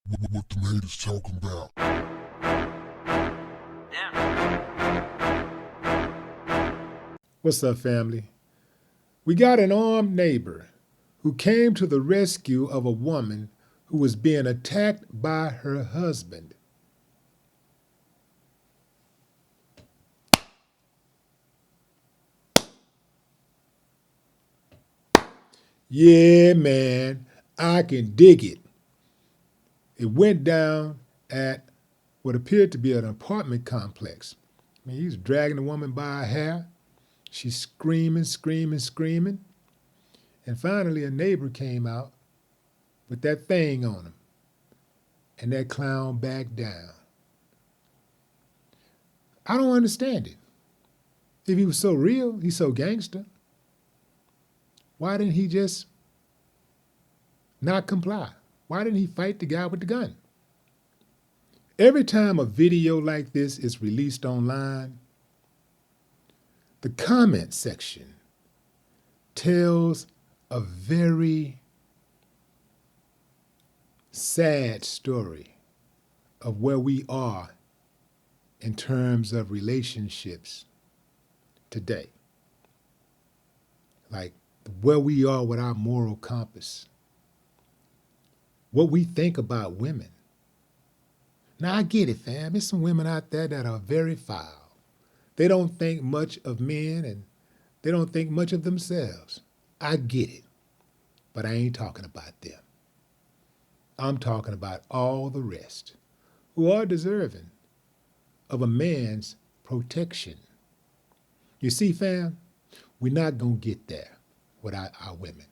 What the haters talking about? What's up, family? We got an armed neighbor who came to the rescue of a woman who was being attacked by her husband. Yeah, man, I can dig it. It went down at what appeared to be an apartment complex. I mean, he was dragging the woman by her hair. She's screaming, screaming, screaming. And finally, a neighbor came out with that thing on him. And that clown backed down. I don't understand it. If he was so real, he's so gangster, why didn't he just not comply? Why didn't he fight the guy with the gun? Every time a video like this is released online, the comment section tells a very sad story of where we are in terms of relationships today. Like where we are with our moral compass, what we think about women. Now, I get it, fam. There's some women out there that are very foul. They don't think much of men and they don't think much of themselves. I get it. But I ain't talking about them. I'm talking about all the rest who are deserving of a man's protection. You see, fam, we're not going to get there without our women.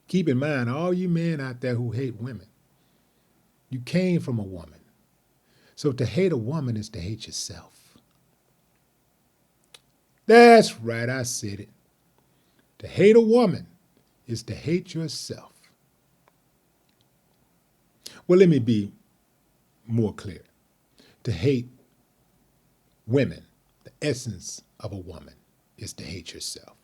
Keep in mind, all you men out there who hate women, you came from a woman. So to hate a woman is to hate yourself. That's right, I said it. To hate a woman is to hate yourself. Well, let me be more clear. To hate women, the essence of a woman, is to hate yourself.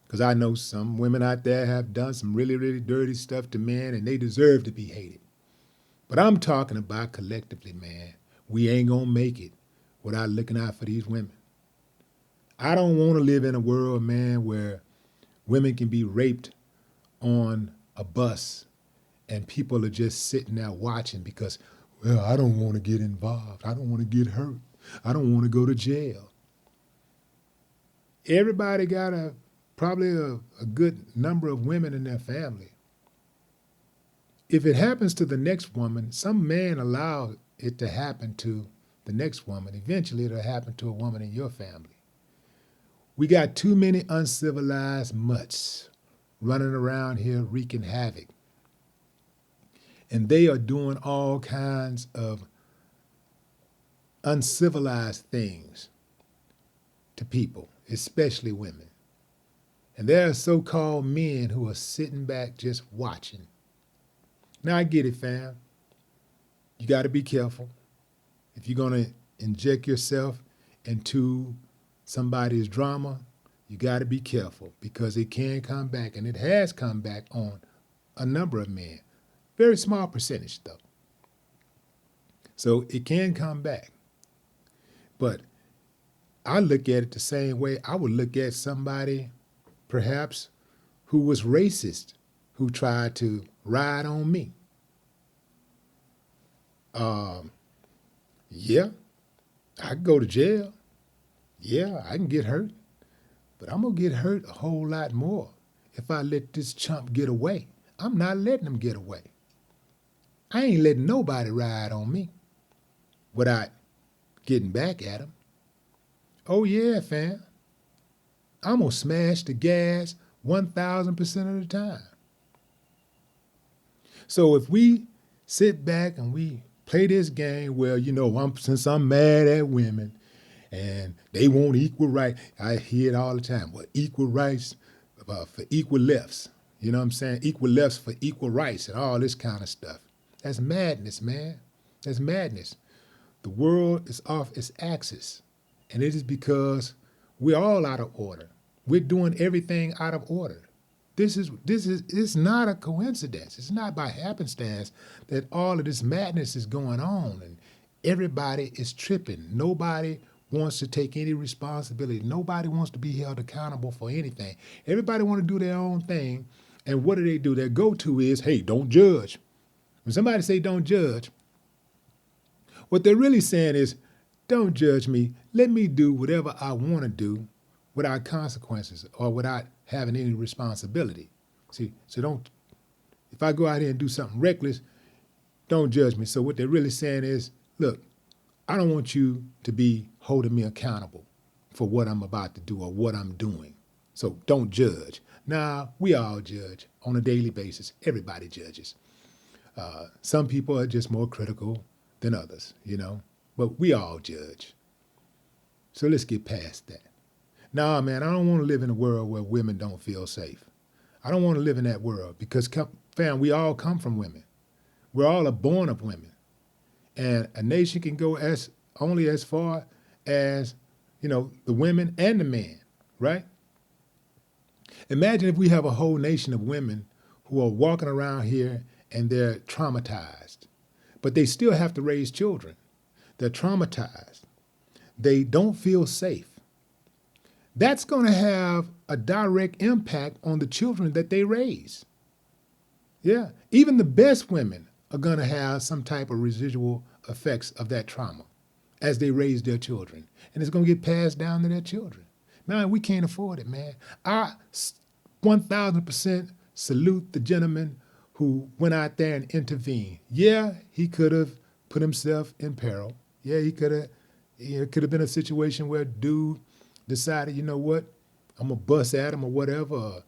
Because I know some women out there have done some really, really dirty stuff to men and they deserve to be hated. But I'm talking about collectively, man. We ain't gonna make it without looking out for these women. I don't want to live in a world, man, where women can be raped on a bus and people are just sitting there watching because, well, I don't want to get involved. I don't want to get hurt. I don't want to go to jail. Everybody got probably a good number of women in their family. If it happens to the next woman, some man allowed it to happen to the next woman. Eventually, it'll happen to a woman in your family. We got too many uncivilized mutts running around here wreaking havoc. And they are doing all kinds of uncivilized things to people, especially women. And there are so-called men who are sitting back just watching. Now, I get it, fam. You got to be careful. If you're going to inject yourself into somebody's drama, you got to be careful because it can come back, and it has come back on a number of men. Very small percentage, though. So it can come back. But I look at it the same way I would look at somebody, perhaps, who was racist, who tried to ride on me. Yeah, I can go to jail. Yeah, I can get hurt. But I'm going to get hurt a whole lot more if I let this chump get away. I'm not letting him get away. I ain't letting nobody ride on me without getting back at him. Oh, yeah, fam. I'm going to smash the gas 1,000% of the time. So if we sit back and we play this game, well, you know, since I'm mad at women and they want equal rights, I hear it all the time. Well, equal rights for equal lefts. You know what I'm saying? Equal lefts for equal rights and all this kind of stuff. That's madness, man. That's madness. The world is off its axis. And it is because we're all out of order. We're doing everything out of order. It's not a coincidence. It's not by happenstance that all of this madness is going on and everybody is tripping. Nobody wants to take any responsibility. Nobody wants to be held accountable for anything. Everybody want to do their own thing. And what do? Their go-to is, hey, don't judge. When somebody say don't judge, what they're really saying is, don't judge me. Let me do whatever I want to do without consequences or without having any responsibility. See, so don't, if I go out here and do something reckless, don't judge me. So what they're really saying is, look, I don't want you to be holding me accountable for what I'm about to do or what I'm doing. So don't judge. Now, we all judge on a daily basis. Everybody judges. Some people are just more critical than others, but we all judge. So let's get past that. Nah, man, I don't want to live in a world where women don't feel safe. I don't want to live in that world because, fam, we all come from women. We're all born of women. And a nation can go only as far as, the women and the men, right? Imagine if we have a whole nation of women who are walking around here and they're traumatized, but they still have to raise children. They're traumatized. They don't feel safe. That's going to have a direct impact on the children that they raise. Yeah, even the best women are going to have some type of residual effects of that trauma as they raise their children. And it's going to get passed down to their children. Man, we can't afford it, man. I 1,000% salute the gentleman who went out there and intervened. Yeah, he could have put himself in peril. Yeah, he could have. It could have been a situation where dude decided, you know what, I'm going to bust at him or whatever. Or,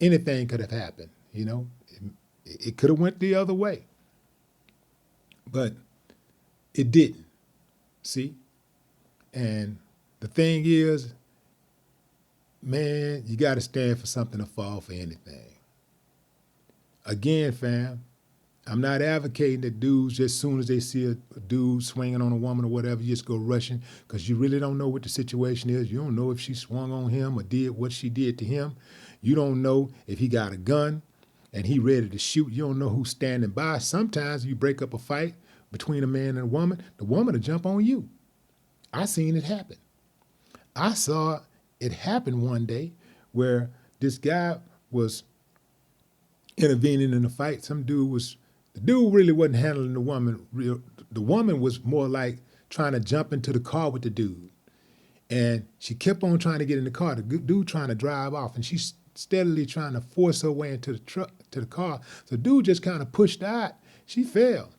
anything could have happened. It could have went the other way. But it didn't. See? And the thing is, man, you got to stand for something to fall for anything. Again, fam, I'm not advocating that dudes, just as soon as they see a dude swinging on a woman or whatever, you just go rushing because you really don't know what the situation is. You don't know if she swung on him or did what she did to him. You don't know if he got a gun and he ready to shoot. You don't know who's standing by. Sometimes you break up a fight between a man and a woman, the woman will jump on you. I seen it happen. I saw it happen one day where this guy was intervening in the fight. The dude really wasn't handling the woman. The woman was more like trying to jump into the car with the dude. And she kept on trying to get in the car. The dude trying to drive off, and she's steadily trying to force her way into the car. So dude just kind of pushed her out. She fell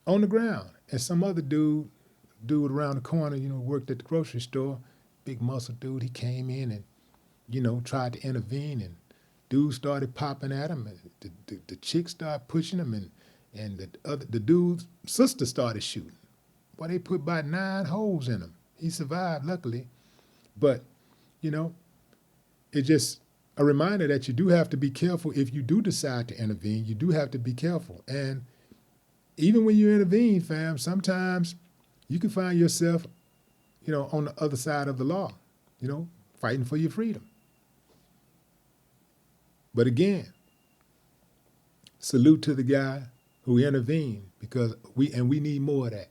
on the ground. And some other dude around the corner, worked at the grocery store, big muscle dude, he came in and, tried to intervene, and dude started popping at him, and the chick started pushing him, and the dude's sister started shooting. Boy, they put about 9 holes in him. He survived, luckily. But, it's just a reminder that you do have to be careful. If you do decide to intervene, you do have to be careful. And even when you intervene, fam, sometimes you can find yourself, on the other side of the law, fighting for your freedom. But again, salute to the guy who intervened, because we need more of that.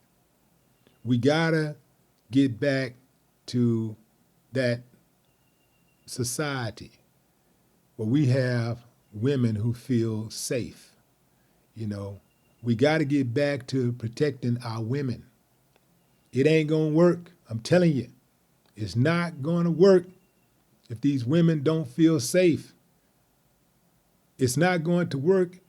We gotta get back to that society where we have women who feel safe. We got to get back to protecting our women. It ain't going to work. I'm telling you, it's not going to work if these women don't feel safe. It's not going to work.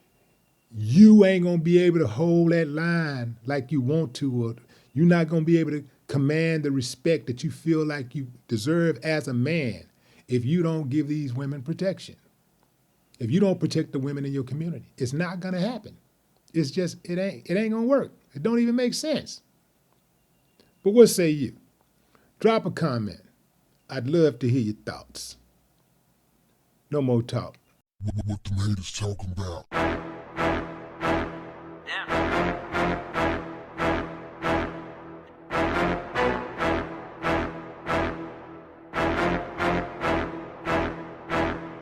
You ain't going to be able to hold that line like you want to, or you're not going to be able to command the respect that you feel like you deserve as a man if you don't give these women protection. If you don't protect the women in your community, it's not going to happen. It's just, it ain't going to work. It don't even make sense. But what say you? Drop a comment. I'd love to hear your thoughts. No more talk. What the haters talking about? Yeah.